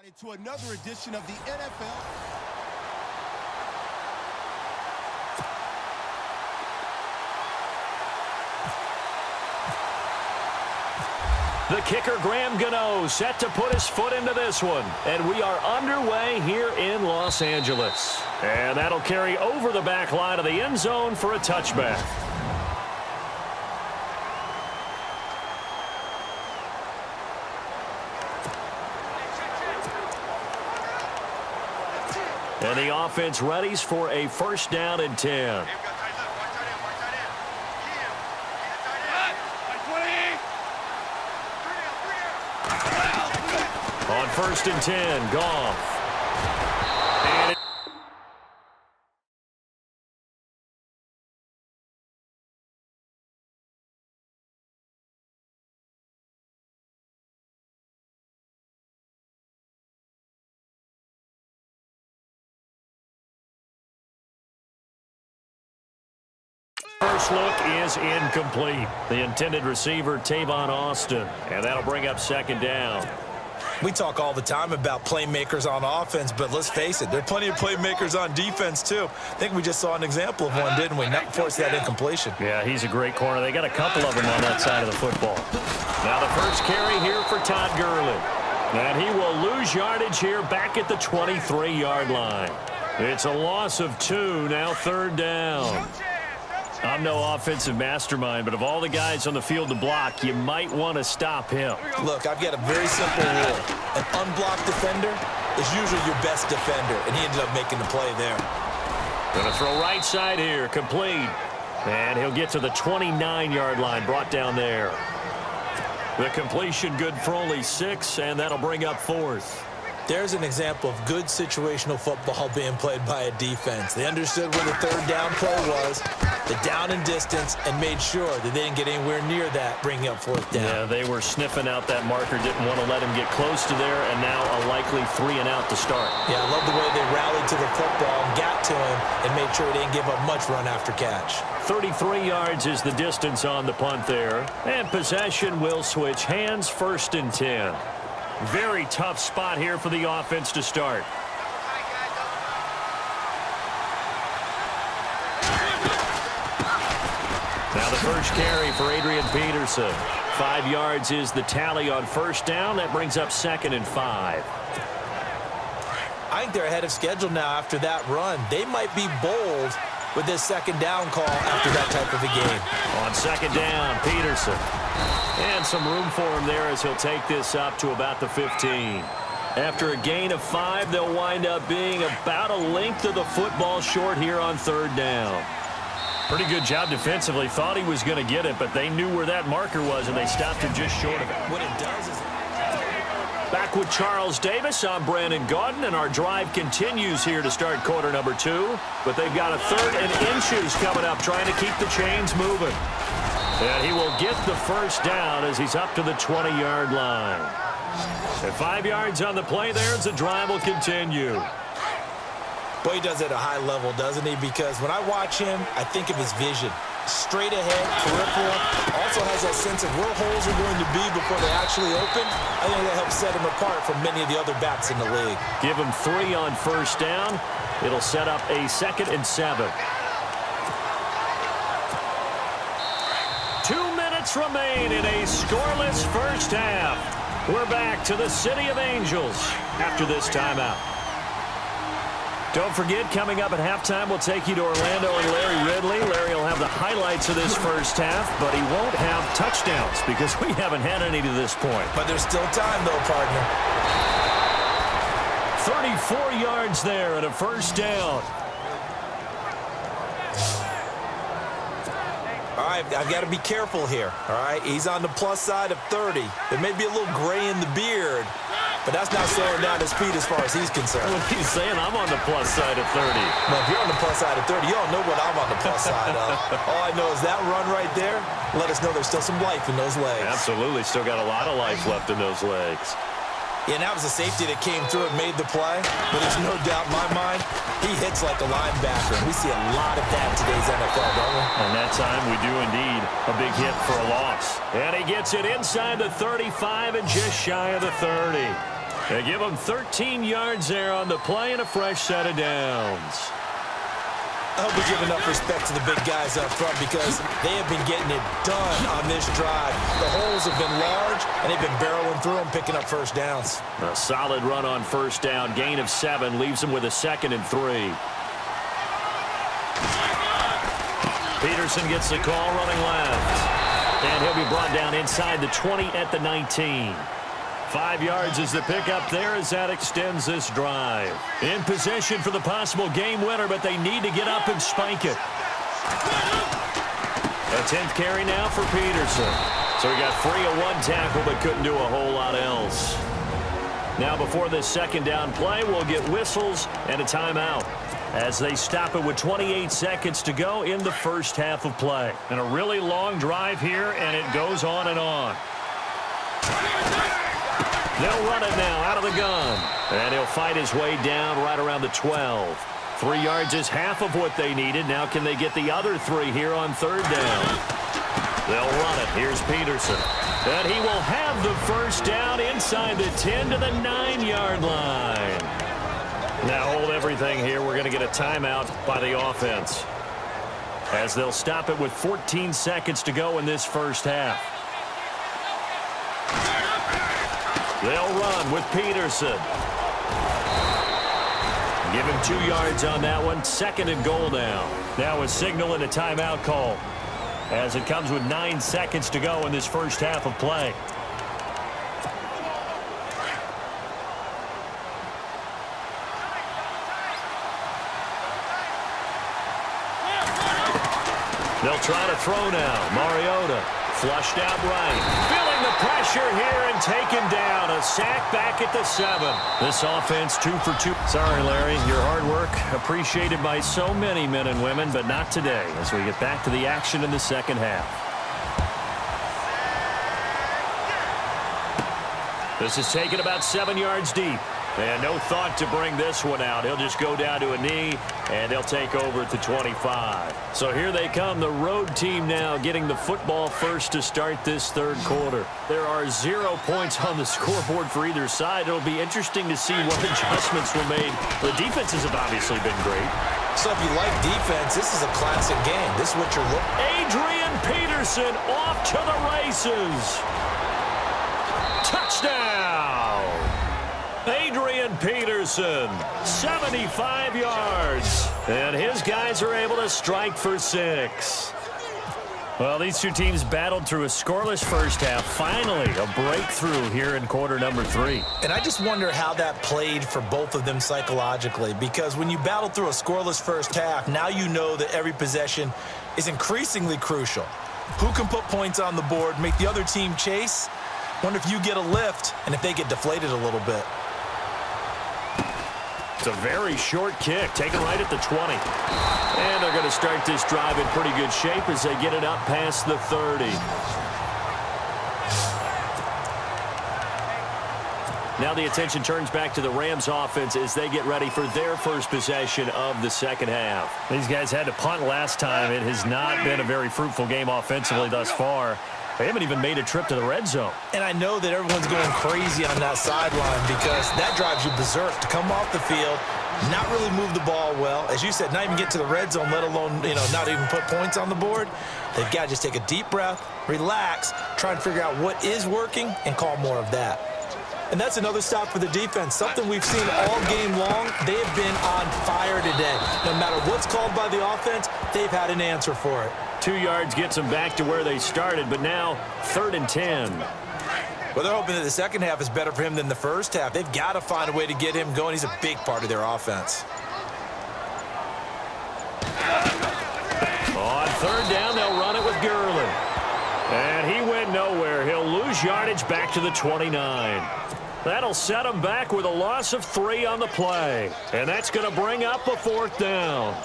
To another edition of the NFL. The kicker, Graham Gano, set to put his foot into this one. And we are underway here in Los Angeles. And that'll carry over the back line of the end zone for a touchback. And the offense readies for a first down and 10. On first and 10, Goff. And first look is incomplete. The intended receiver, Tavon Austin. And that'll bring up second down. We talk all the time about playmakers on offense, but let's face it, there are plenty of playmakers on defense, too. I think we just saw an example of one, didn't we? Not force that incompletion. Yeah, he's a great corner. They got a couple of them on that side of the football. Now the first carry here for Todd Gurley. And he will lose yardage here back at the 23-yard line. It's a loss of 2, now third down. I'm no offensive mastermind, but of all the guys on the field to block, you might want to stop him. Look, I've got a very simple rule. An unblocked defender is usually your best defender, and he ended up making the play there. Going to throw right side here, complete. And he'll get to the 29-yard line, brought down there. The completion good for only 6, and that'll bring up fourth. There's an example of good situational football being played by a defense. They understood where the third down play was, the down and distance, and made sure that they didn't get anywhere near that, bringing up fourth down. Yeah, they were sniffing out that marker, didn't want to let him get close to there, and now a likely 3 and out to start. Yeah, I love the way they rallied to the football and got to him and made sure he didn't give up much run after catch. 33 yards is the distance on the punt there, and possession will switch hands, first and 10. Very tough spot here for the offense to start. Now the first carry for Adrian Peterson. 5 yards is the tally on first down. That brings up second and 5. I think they're ahead of schedule now after that run. They might be bold with this second down call after that type of a game. On second down, Peterson. And some room for him there as he'll take this up to about the 15. After a gain of 5, they'll wind up being about a length of the football short here on third down. Pretty good job defensively. Thought he was going to get it, but they knew where that marker was, and they stopped him just short of it. What it does is... Back with Charles Davis, I'm Brandon Gaudin, and our drive continues here to start quarter number 2. But they've got a third and inches coming up, trying to keep the chains moving. And he will get the first down as he's up to the 20-yard line. And 5 yards on the play there as the drive will continue. Boy, he does it at a high level, doesn't he? Because when I watch him, I think of his vision. Straight ahead, peripheral. Also has that sense of where holes are going to be before they actually open. I think that helps set him apart from many of the other backs in the league. Give him 3 on first down. It'll set up a 2nd and 7. 2 minutes remain in a scoreless first half. We're back to the City of Angels after this timeout. Don't forget, coming up at halftime, we'll take you to Orlando and Larry Ridley. Larry will have the highlights of this first half, but he won't have touchdowns because we haven't had any to this point. But there's still time, though, partner. 34 yards there and a first down. All right, I've got to be careful here, all right? He's on the plus side of 30. There may be a little gray in the beard, but that's not slowing down his speed as far as he's concerned. What he's saying, I'm on the plus side of 30. Well, if you're on the plus side of 30, you don't know what I'm on the plus side of. All I know is that run right there let us know there's still some life in those legs. Absolutely, still got a lot of life left in those legs. Yeah, and that was a safety that came through and made the play, but there's no doubt in my mind, he hits like a linebacker. We see a lot of that in today's NFL, don't we? And that time we do indeed a big hit for a loss. And he gets it inside the 35 and just shy of the 30. They give them 13 yards there on the play and a fresh set of downs. I hope we give enough respect to the big guys up front because they have been getting it done on this drive. The holes have been large, and they've been barreling through them, picking up first downs. A solid run on first down. Gain of 7 leaves them with a 2nd and 3. Peterson gets the call running left. And he'll be brought down inside the 20 at the 19. 5 yards is the pickup there as that extends this drive. In possession for the possible game winner, but they need to get up and spike it. A 10th carry now for Peterson. So he got free of 1 tackle, but couldn't do a whole lot else. Now before this 2nd down play, we'll get whistles and a timeout as they stop it with 28 seconds to go in the first half of play. And a really long drive here, and it goes on and on. They'll run it now out of the gun. And he'll fight his way down right around the 12. 3 yards is half of what they needed. Now can they get the other 3 here on 3rd down? They'll run it. Here's Peterson. And he will have the first down inside the 10 to the 9-yard line. Now hold everything here. We're going to get a timeout by the offense as they'll stop it with 14 seconds to go in this first half. They'll run with Peterson. Give him 2 yards on that one. 2nd and goal now. Now a signal and a timeout call as it comes with 9 seconds to go in this first half of play. They'll try to throw now. Mariota flushed out right. Feeling the pressure here and taken down. A sack back at the 7. This offense 2 for 2. Sorry, Larry. Your hard work appreciated by so many men and women, but not today as we get back to the action in the second half. This is taken about 7 yards deep. And no thought to bring this one out. He'll just go down to a knee, and they'll take over at the 25. So here they come, the road team now getting the football first to start this 3rd quarter. There are 0 points on the scoreboard for either side. It'll be interesting to see what adjustments were made. The defenses have obviously been great. So if you like defense, this is a classic game. This is what you're looking at. Adrian Peterson off to the races. Touchdown! Adrian Peterson, 75 yards. And his guys are able to strike for 6. Well, these two teams battled through a scoreless first half. Finally, a breakthrough here in quarter number 3. And I just wonder how that played for both of them psychologically, because when you battle through a scoreless first half, now you know that every possession is increasingly crucial. Who can put points on the board, make the other team chase? Wonder if you get a lift and if they get deflated a little bit. It's a very short kick, taken right at the 20. And they're going to start this drive in pretty good shape as they get it up past the 30. Now the attention turns back to the Rams offense as they get ready for their first possession of the second half. These guys had to punt last time. It has not been a very fruitful game offensively thus far. They haven't even made a trip to the red zone. And I know that everyone's going crazy on that sideline because that drives you berserk to come off the field, not really move the ball well. As you said, not even get to the red zone, let alone, not even put points on the board. They've got to just take a deep breath, relax, try and figure out what is working and call more of that. And that's another stop for the defense, something we've seen all game long. They have been on fire today. No matter what's called by the offense, they've had an answer for it. 2 yards gets them back to where they started, but now 3rd and 10. Well, they're hoping that the second half is better for him than the first half. They've got to find a way to get him going. He's a big part of their offense. On 3rd down, they'll run it with Gurley. And he went nowhere. He'll lose yardage back to the 29. That'll set him back with a loss of 3 on the play. And that's going to bring up a 4th down.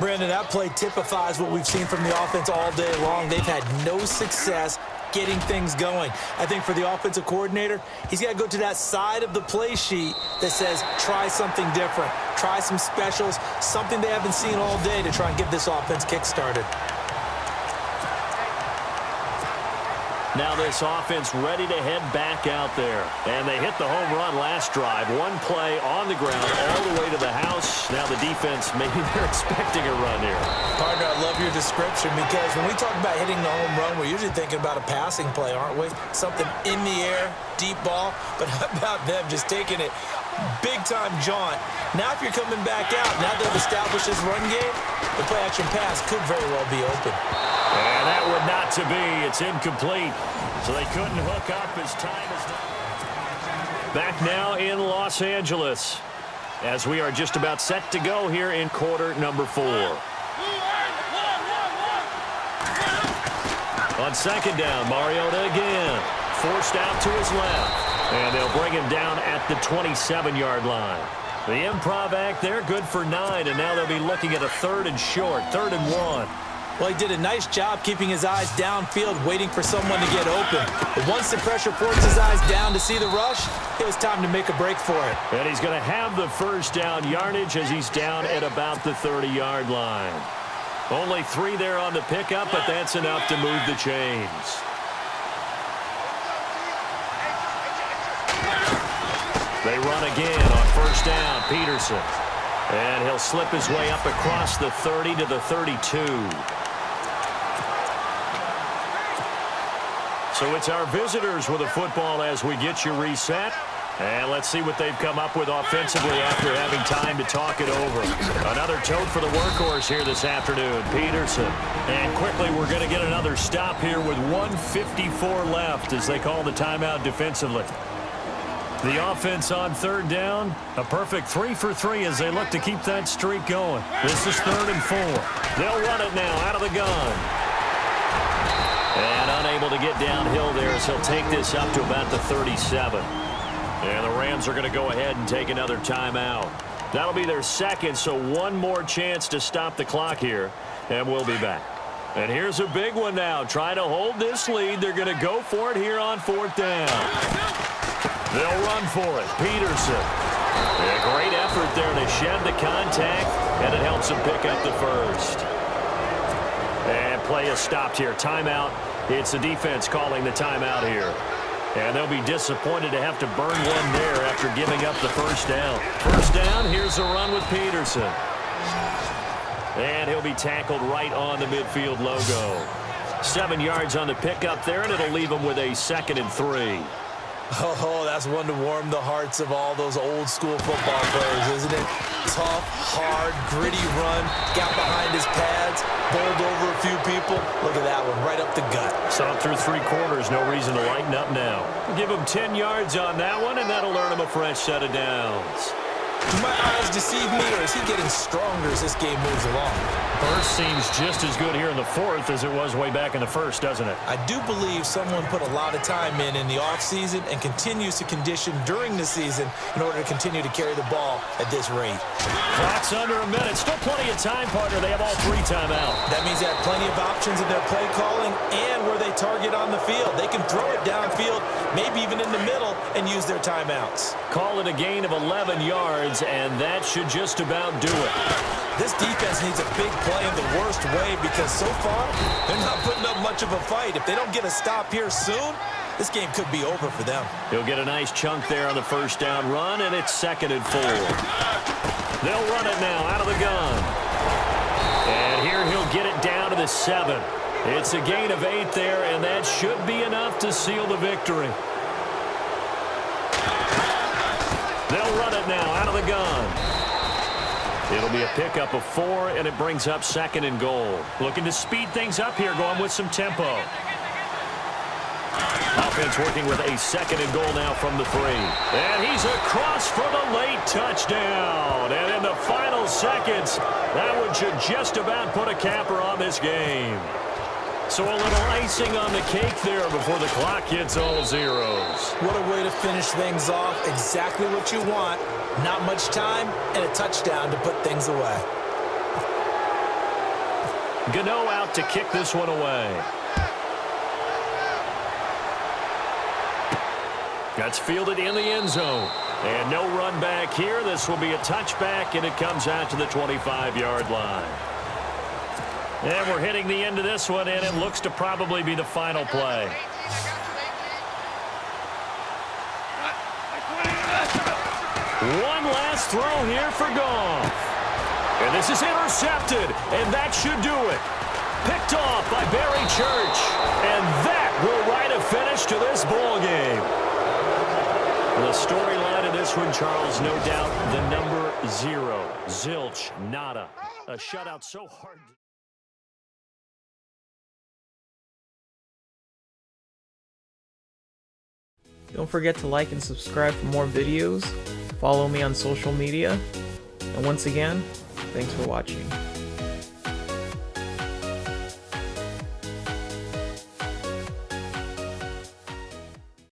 Brandon, that play typifies what we've seen from the offense all day long. They've had no success getting things going. I think for the offensive coordinator, he's got to go to that side of the play sheet that says, try something different. Try some specials, something they haven't seen all day to try and get this offense kick-started. Now this offense ready to head back out there. And they hit the home run last drive. One play on the ground all the way to the house. Now the defense, maybe they're expecting a run here. Partner, I love your description because when we talk about hitting the home run, we're usually thinking about a passing play, aren't we? Something in the air, deep ball. But how about them just taking it big-time jaunt? Now if you're coming back out, now they've established this run game, the play-action pass could very well be open. And that would not to be. It's incomplete. So they couldn't hook up as time is done. Back now in Los Angeles as we are just about set to go here in quarter number 4. On second down, Mariota again. Forced out to his left. And they'll bring him down at the 27-yard line. The improv act there, good for 9. And now they'll be looking at a 3rd and short, 3rd and 1. Well, he did a nice job keeping his eyes downfield, waiting for someone to get open. But once the pressure forced his eyes down to see the rush, it was time to make a break for it. And he's going to have the first down yardage as he's down at about the 30-yard line. Only 3 there on the pickup, but that's enough to move the chains. They run again on first down, Peterson. And he'll slip his way up across the 30 to the 32. So it's our visitors with the football as we get you reset. And let's see what they've come up with offensively after having time to talk it over. Another tote for the workhorse here this afternoon, Peterson. And quickly we're going to get another stop here with 1:54 left as they call the timeout defensively. The offense on third down, a perfect 3 for 3 as they look to keep that streak going. This is 3rd and 4. They'll run it now out of the gun. And unable to get downhill there as he'll take this up to about the 37. And the Rams are going to go ahead and take another timeout. That'll be their second, so one more chance to stop the clock here, and we'll be back. And here's a big one now. Trying to hold this lead. They're going to go for it here on 4th down. They'll run for it. Peterson. A great effort there to shed the contact, and it helps him pick up the first. And play is stopped here. Timeout. It's the defense calling the timeout here. And they'll be disappointed to have to burn one there after giving up the first down. First down, here's the run with Peterson. And he'll be tackled right on the midfield logo. 7 yards on the pickup there, and it'll leave him with a 2nd and 3. Oh, that's one to warm the hearts of all those old-school football players, isn't it? Tough, hard, gritty run, got behind his pads, bowled over a few people. Look at that one, right up the gut. Saw through 3 quarters, no reason to lighten up now. Give him 10 yards on that one, and that'll earn him a fresh set of downs. Do my eyes deceive me, or is he getting stronger as this game moves along? First seems just as good here in the 4th as it was way back in the 1st, doesn't it? I do believe someone put a lot of time in the offseason and continues to condition during the season in order to continue to carry the ball at this rate. Clock's under a minute. Still plenty of time, partner. They have all 3 timeouts. That means they have plenty of options in their play calling and where they target on the field. They can throw it downfield, maybe even in the middle, and use their timeouts. Call it a gain of 11 yards, and that should just about do it. This defense needs a big play in the worst way because so far, they're not putting up much of a fight. If they don't get a stop here soon, this game could be over for them. He'll get a nice chunk there on the first down run, and it's 2nd and 4. They'll run it now out of the gun. And here he'll get it down to the 7. It's a gain of 8 there, and that should be enough to seal the victory. They'll run it now out of the gun. It'll be a pickup of 4, and it brings up 2nd and goal. Looking to speed things up here, going with some tempo. Offense working with a 2nd and goal now from the 3. And he's across for the late touchdown. And in the final seconds, that one should just about put a capper on this game. So a little icing on the cake there before the clock hits all zeros. What a way to finish things off. Exactly what you want. Not much time and a touchdown to put things away. Gano out to kick this one away. That's fielded in the end zone. And no run back here. This will be a touchback, and it comes out to the 25-yard line. And we're hitting the end of this one, and it looks to probably be the final play. One last throw here for Goff. And this is intercepted, and that should do it. Picked off by Barry Church. And that will write a finish to this ball game. The storyline of this one, Charles, no doubt the number 0. Zilch, nada. A shutout so hard. Don't forget to like and subscribe for more videos. Follow me on social media. And once again, thanks for watching.